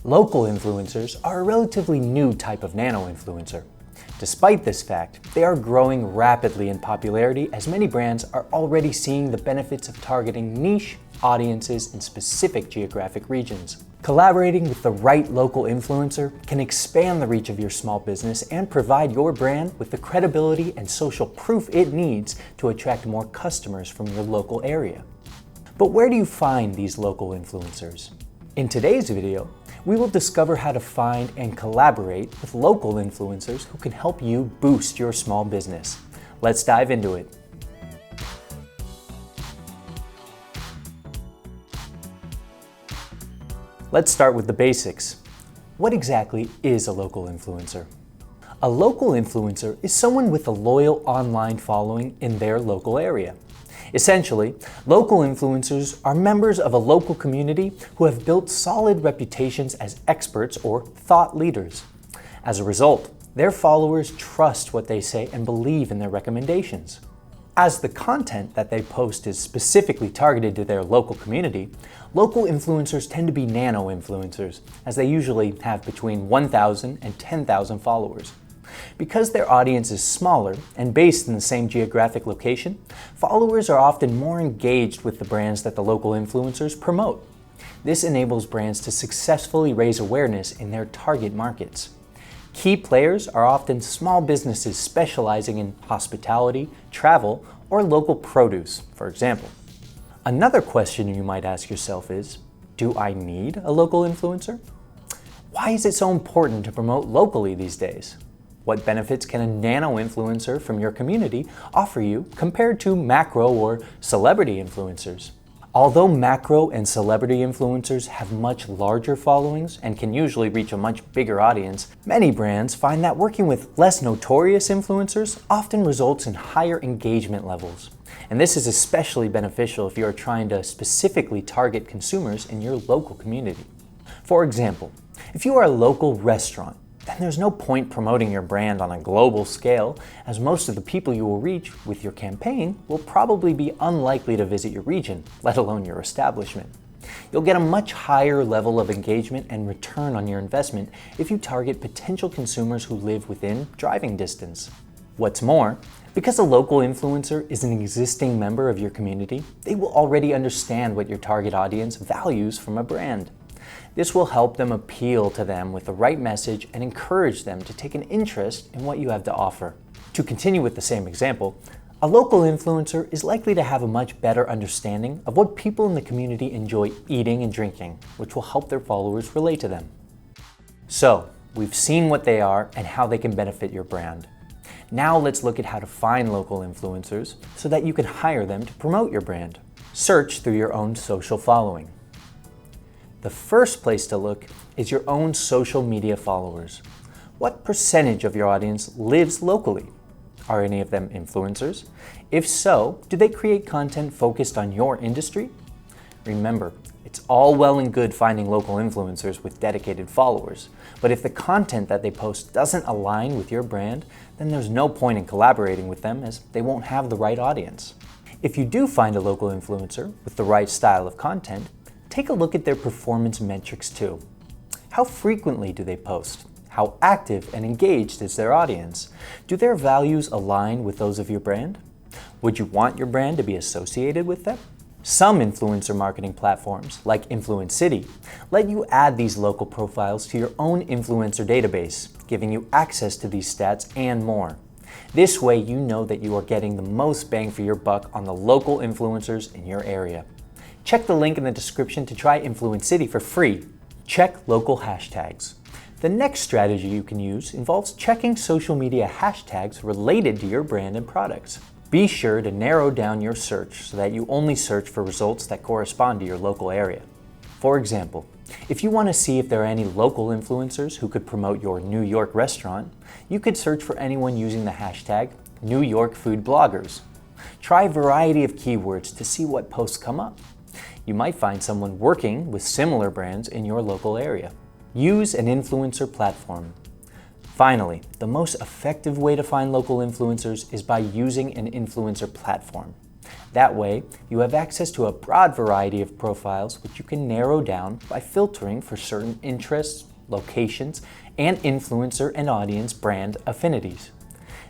Local influencers are a relatively new type of nano-influencer. Despite this fact, they are growing rapidly in popularity as many brands are already seeing the benefits of targeting niche audiences in specific geographic regions. Collaborating with the right local influencer can expand the reach of your small business and provide your brand with the credibility and social proof it needs to attract more customers from your local area. But where do you find these local influencers? In today's video, we will discover how to find and collaborate with local influencers who can help you boost your small business. Let's dive into it. Let's start with the basics. What exactly is a local influencer? A local influencer is someone with a loyal online following in their local area. Essentially, local influencers are members of a local community who have built solid reputations as experts or thought leaders. As a result, their followers trust what they say and believe in their recommendations. As the content that they post is specifically targeted to their local community, local influencers tend to be nano-influencers, as they usually have between 1,000 and 10,000 followers. Because their audience is smaller and based in the same geographic location, followers are often more engaged with the brands that the local influencers promote. This enables brands to successfully raise awareness in their target markets. Key players are often small businesses specializing in hospitality, travel, or local produce, for example. Another question you might ask yourself is, do I need a local influencer? Why is it so important to promote locally these days? What benefits can a nano-influencer from your community offer you compared to macro or celebrity influencers? Although macro and celebrity influencers have much larger followings and can usually reach a much bigger audience, many brands find that working with less notorious influencers often results in higher engagement levels. And this is especially beneficial if you are trying to specifically target consumers in your local community. For example, if you are a local restaurant, then there's no point promoting your brand on a global scale, as most of the people you will reach with your campaign will probably be unlikely to visit your region, let alone your establishment. You'll get a much higher level of engagement and return on your investment if you target potential consumers who live within driving distance. What's more, because a local influencer is an existing member of your community, they will already understand what your target audience values from a brand. This will help them appeal to them with the right message and encourage them to take an interest in what you have to offer. To continue with the same example, a local influencer is likely to have a much better understanding of what people in the community enjoy eating and drinking, which will help their followers relate to them. So, we've seen what they are and how they can benefit your brand. Now let's look at how to find local influencers so that you can hire them to promote your brand. Search through your own social following. The first place to look is your own social media followers. What percentage of your audience lives locally? Are any of them influencers? If so, do they create content focused on your industry? Remember, it's all well and good finding local influencers with dedicated followers, but if the content that they post doesn't align with your brand, then there's no point in collaborating with them as they won't have the right audience. If you do find a local influencer with the right style of content, take a look at their performance metrics too. How frequently do they post? How active and engaged is their audience? Do their values align with those of your brand? Would you want your brand to be associated with them? Some influencer marketing platforms, like InfluenceCity, let you add these local profiles to your own influencer database, giving you access to these stats and more. This way you know that you are getting the most bang for your buck on the local influencers in your area. Check the link in the description to try InfluenceCity for free. Check local hashtags. The next strategy you can use involves checking social media hashtags related to your brand and products. Be sure to narrow down your search so that you only search for results that correspond to your local area. For example, if you want to see if there are any local influencers who could promote your New York restaurant, you could search for anyone using the hashtag New York Food Bloggers. Try a variety of keywords to see what posts come up. You might find someone working with similar brands in your local area. Use an influencer platform. Finally, the most effective way to find local influencers is by using an influencer platform. That way, you have access to a broad variety of profiles which you can narrow down by filtering for certain interests, locations, and influencer and audience brand affinities.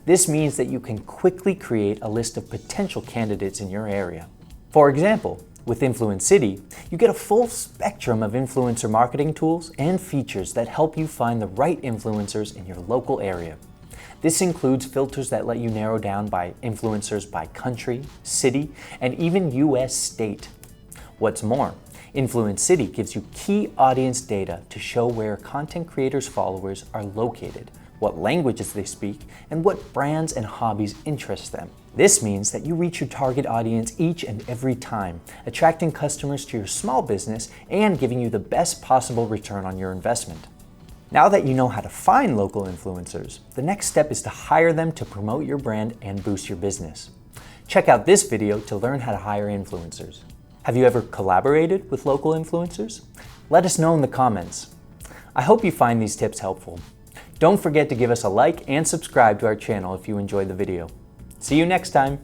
This means that you can quickly create a list of potential candidates in your area. For example, with Influence City, you get a full spectrum of influencer marketing tools and features that help you find the right influencers in your local area. This includes filters that let you narrow down by influencers by country, city, and even US state. What's more, Influence City gives you key audience data to show where content creators' followers are located, what languages they speak, and what brands and hobbies interest them. This means that you reach your target audience each and every time, attracting customers to your small business and giving you the best possible return on your investment. Now that you know how to find local influencers, the next step is to hire them to promote your brand and boost your business. Check out this video to learn how to hire influencers. Have you ever collaborated with local influencers? Let us know in the comments. I hope you find these tips helpful. Don't forget to give us a like and subscribe to our channel if you enjoyed the video. See you next time.